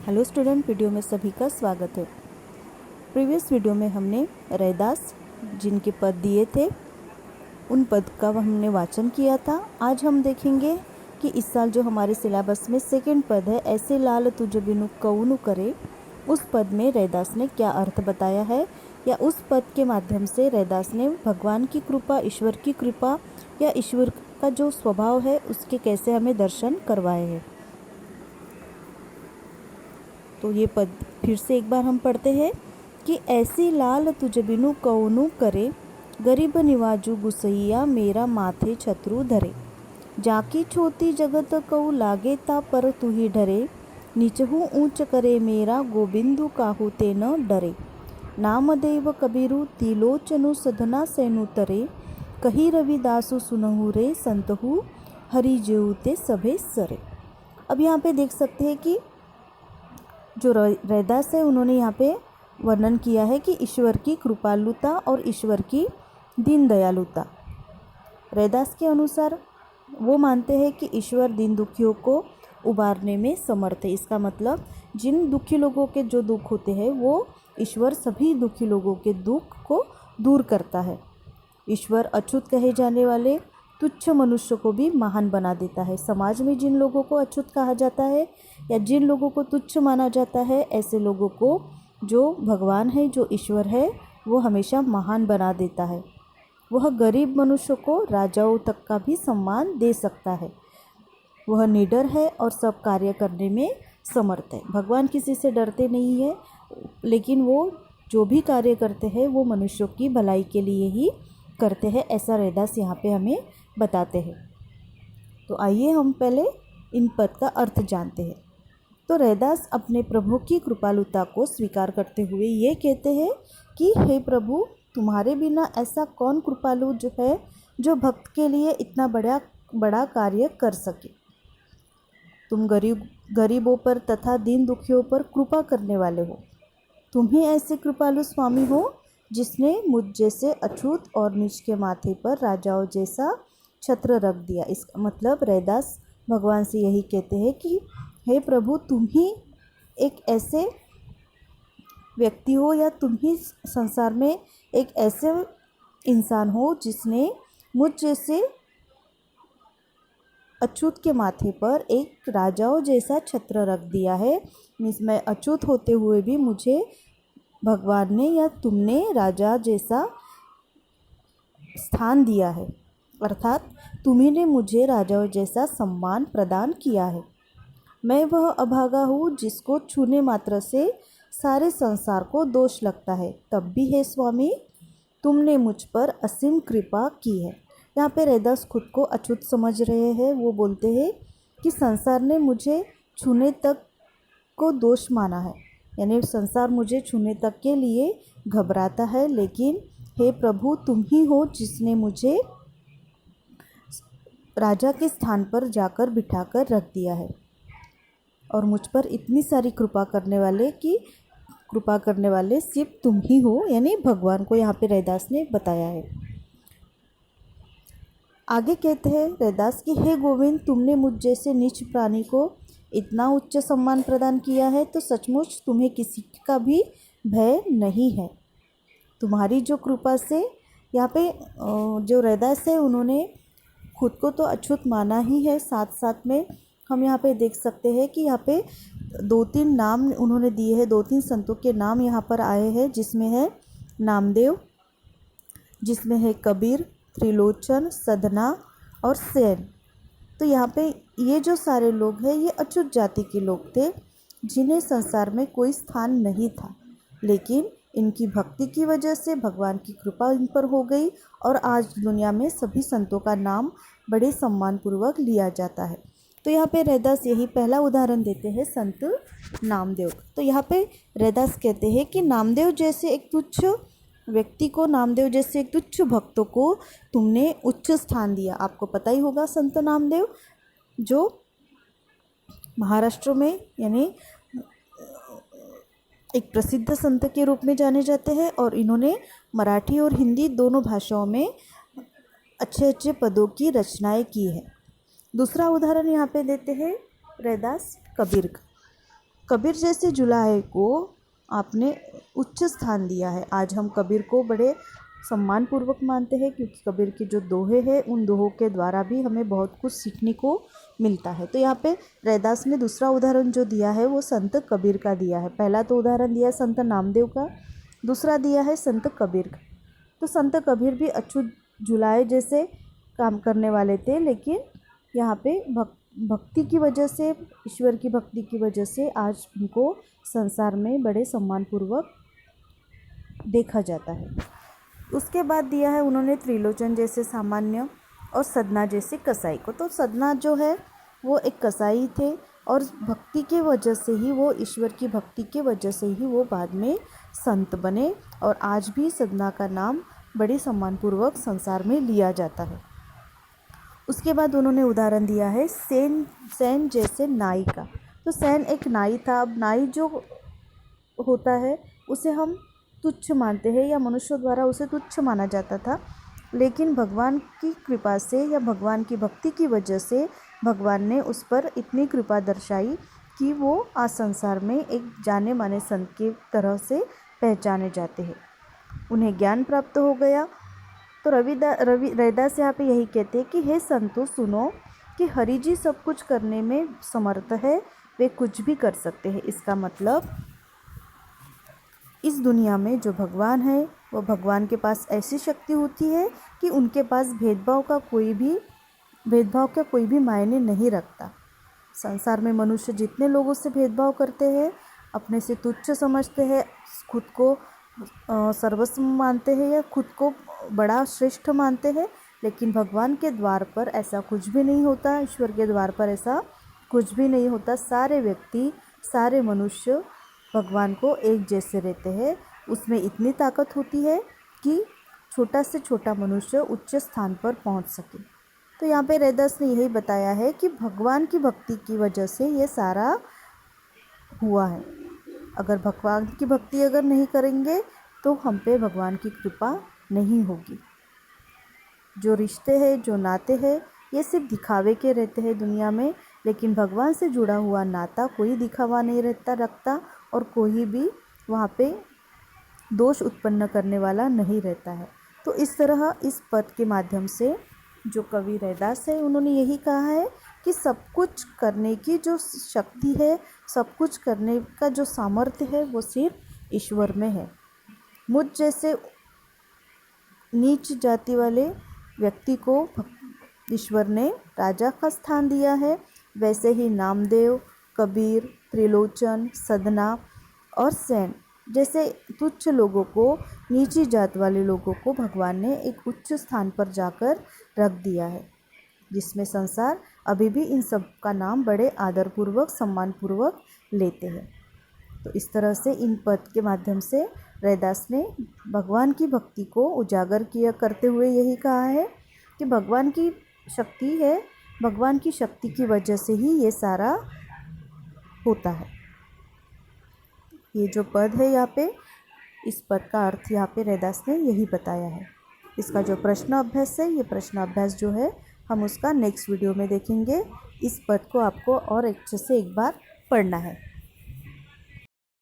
Hello student, video में सभी का स्वागत है। प्रीवियस वीडियो में हमने रैदास जिनके पद दिए थे उन पद का हमने वाचन किया था। आज हम देखेंगे कि इस साल जो हमारे सिलेबस में सेकंड पद है, ऐसे लाल तुझ बिनु कौनु करे, उस पद में रैदास ने क्या अर्थ बताया है, या उस पद के माध्यम से रैदास ने भगवान की कृपा, ईश्वर की कृपा या ईश्वर का जो स्वभाव है उसके कैसे हमें दर्शन करवाए हैं। तो ये पद फिर से एक बार हम पढ़ते हैं कि ऐसी लाल तुझ बिनु कौनु करे, गरीब निवाजू गुसैया मेरा माथे छत्रु धरे, जाकी छोती जगत कऊ लागे ता पर तू ही डरे, नीचहु ऊंच करे मेरा गोबिंदु काहू ते न डरे, नामदेव कबीरु तिलोचनु सधना सेनु तरे, कही रविदासु सुनहु रे संतहु हरि जेऊ ते सभे सरे। अब यहाँ पे देख सकते हैं कि जो रैदास है उन्होंने यहाँ पे वर्णन किया है कि ईश्वर की कृपालुता और ईश्वर की दीन दयालुता। रैदास के अनुसार वो मानते हैं कि ईश्वर दीन दुखियों को उबारने में समर्थ है। इसका मतलब जिन दुखी लोगों के जो दुख होते हैं वो ईश्वर सभी दुखी लोगों के दुख को दूर करता है। ईश्वर अछूत कहे जाने वाले तुच्छ मनुष्य को भी महान बना देता है। समाज में जिन लोगों को अछूत कहा जाता है या जिन लोगों को तुच्छ माना जाता है, ऐसे लोगों को जो भगवान है, जो ईश्वर है, वो हमेशा महान बना देता है। वह गरीब मनुष्य को राजाओं तक का भी सम्मान दे सकता है। वह निडर है और सब कार्य करने में समर्थ है। भगवान किसी से डरते नहीं है, लेकिन वो जो भी कार्य करते हैं वो मनुष्यों की भलाई के लिए ही करते हैं, ऐसा रैदास यहाँ पे हमें बताते हैं। तो आइए हम पहले इन पद का अर्थ जानते हैं। तो रैदास अपने प्रभु की कृपालुता को स्वीकार करते हुए ये कहते हैं कि हे प्रभु, तुम्हारे बिना ऐसा कौन कृपालु जो है जो भक्त के लिए इतना बड़ा कार्य कर सके। तुम गरीबों पर तथा दीन दुखियों पर कृपा करने वाले हो। तुम ही ऐसे कृपालु स्वामी हो जिसने मुझ जैसे अछूत और नीच के माथे पर राजाओं जैसा छत्र रख दिया। इसका मतलब रैदास भगवान से यही कहते हैं कि हे प्रभु, तुम ही एक ऐसे व्यक्ति हो या तुम ही संसार में एक ऐसे इंसान हो जिसने मुझ जैसे अछूत के माथे पर एक राजाओं जैसा छत्र रख दिया है। मैं अछूत होते हुए भी मुझे भगवान ने या तुमने राजा जैसा स्थान दिया है, अर्थात तुम्ही ने मुझे राजाओं जैसा सम्मान प्रदान किया है। मैं वह अभागा हूँ जिसको छूने मात्र से सारे संसार को दोष लगता है, तब भी हे स्वामी तुमने मुझ पर असीम कृपा की है। यहाँ पे रैदास खुद को अछूत समझ रहे हैं। वो बोलते हैं कि संसार ने मुझे छूने तक को दोष माना है, यानी संसार मुझे छूने तक के लिए घबराता है, लेकिन हे प्रभु, तुम ही हो जिसने मुझे राजा के स्थान पर जाकर बिठाकर रख दिया है और मुझ पर इतनी सारी कृपा करने वाले सिर्फ तुम ही हो, यानी भगवान को यहाँ पे रैदास ने बताया है। आगे कहते हैं रैदास कि हे गोविंद, तुमने मुझ जैसे नीच प्राणी को इतना उच्च सम्मान प्रदान किया है, तो सचमुच तुम्हें किसी का भी भय नहीं है। तुम्हारी जो कृपा से, यहाँ पे जो रैदास है उन्होंने खुद को तो अछूत माना ही है, साथ साथ में हम यहाँ पे देख सकते हैं कि यहाँ पे 2-3 नाम उन्होंने दिए हैं, 2-3 संतों के नाम यहाँ पर आए हैं, जिसमें है नामदेव, जिसमें है कबीर, त्रिलोचन, सधना और सेन। तो यहाँ पे ये जो सारे लोग हैं ये अछूत जाति के लोग थे जिन्हें संसार में कोई स्थान नहीं था, लेकिन इनकी भक्ति की वजह से भगवान की कृपा इन पर हो गई और आज दुनिया में सभी संतों का नाम बड़े सम्मानपूर्वक लिया जाता है। तो यहाँ पे रैदास यही पहला उदाहरण देते हैं संत नामदेव। तो यहाँ पे रैदास कहते हैं कि नामदेव जैसे एक तुच्छ व्यक्ति को, नामदेव जैसे एक तुच्छ भक्तों को तुमने उच्च स्थान दिया। आपको पता ही होगा संत नामदेव जो महाराष्ट्र में यानी एक प्रसिद्ध संत के रूप में जाने जाते हैं और इन्होंने मराठी और हिंदी दोनों भाषाओं में अच्छे अच्छे पदों की रचनाएं की है। दूसरा उदाहरण यहाँ पे देते हैं रैदास कबीर का। कबीर जैसे जुलाहे को आपने उच्च स्थान दिया है। आज हम कबीर को बड़े सम्मानपूर्वक मानते हैं, क्योंकि कबीर के जो दोहे हैं उन दोहों के द्वारा भी हमें बहुत कुछ सीखने को मिलता है। तो यहाँ पे रैदास ने दूसरा उदाहरण जो दिया है वो संत कबीर का दिया है। पहला तो उदाहरण दिया संत नामदेव का, दूसरा दिया है संत कबीर का। तो संत कबीर भी अछूत जुलाहे जैसे काम करने वाले थे, लेकिन यहाँ पे भक्ति की वजह से, ईश्वर की भक्ति की वजह से आज उनको संसार में बड़े सम्मानपूर्वक देखा जाता है। उसके बाद दिया है उन्होंने त्रिलोचन जैसे सामान्य और सदना जैसे कसाई को। तो सदना जो है वो एक कसाई थे, और भक्ति के वजह से ही, वो ईश्वर की भक्ति के वजह से ही वो बाद में संत बने, और आज भी सदना का नाम बड़ी सम्मानपूर्वक संसार में लिया जाता है। उसके बाद उन्होंने उदाहरण दिया है सैन जैसे नाई का। तो सैन एक नाई था। अब नाई जो होता है उसे हम तुच्छ मानते हैं, या मनुष्यों द्वारा उसे तुच्छ माना जाता था, लेकिन भगवान की कृपा से या भगवान की भक्ति की वजह से भगवान ने उस पर इतनी कृपा दर्शाई कि वो आज संसार में एक जाने माने संत की तरह से पहचाने जाते हैं। उन्हें ज्ञान प्राप्त हो गया। तो रैदास यहाँ पे यही कहते हैं कि हे संतो सुनो कि हरि जी सब कुछ करने में समर्थ है, वे कुछ भी कर सकते हैं। इसका मतलब इस दुनिया में जो भगवान है वो भगवान के पास ऐसी शक्ति होती है कि उनके पास भेदभाव का कोई भी मायने नहीं रखता। संसार में मनुष्य जितने लोगों से भेदभाव करते हैं, अपने से तुच्छ समझते हैं, खुद को सर्वस्व मानते हैं या खुद को बड़ा श्रेष्ठ मानते हैं, लेकिन भगवान के द्वार पर ऐसा कुछ भी नहीं होता। ईश्वर के द्वार पर ऐसा कुछ भी नहीं होता। सारे व्यक्ति, सारे मनुष्य भगवान को एक जैसे रहते हैं। उसमें इतनी ताकत होती है कि छोटा से छोटा मनुष्य उच्च स्थान पर पहुंच सके। तो यहाँ पे रैदास ने यही बताया है कि भगवान की भक्ति की वजह से ये सारा हुआ है। अगर भगवान की भक्ति अगर नहीं करेंगे तो हम पे भगवान की कृपा नहीं होगी। जो रिश्ते हैं, जो नाते हैं, ये सिर्फ दिखावे के रहते हैं दुनिया में, लेकिन भगवान से जुड़ा हुआ नाता कोई दिखावा नहीं रखता, और कोई भी वहाँ पे दोष उत्पन्न करने वाला नहीं रहता है। तो इस तरह इस पद के माध्यम से जो कवि रैदास है उन्होंने यही कहा है कि सब कुछ करने की जो शक्ति है, सब कुछ करने का जो सामर्थ्य है, वो सिर्फ ईश्वर में है। मुझ जैसे नीच जाति वाले व्यक्ति को ईश्वर ने राजा का स्थान दिया है, वैसे ही नामदेव, कबीर, त्रिलोचन, सदना और सैन जैसे तुच्छ लोगों को, नीची जात वाले लोगों को भगवान ने एक उच्च स्थान पर जाकर रख दिया है, जिसमें संसार अभी भी इन सब का नाम बड़े आदरपूर्वक, सम्मानपूर्वक लेते हैं। तो इस तरह से इन पद के माध्यम से रैदास ने भगवान की भक्ति को उजागर किया करते हुए यही कहा है कि भगवान की शक्ति है, भगवान की शक्ति की वजह से ही ये सारा होता है। ये जो पद है यहाँ पे, इस पद का अर्थ यहाँ पे रैदास ने यही बताया है। इसका जो प्रश्न अभ्यास है, ये प्रश्न अभ्यास जो है हम उसका नेक्स्ट वीडियो में देखेंगे। इस पद को आपको और अच्छे से एक बार पढ़ना है।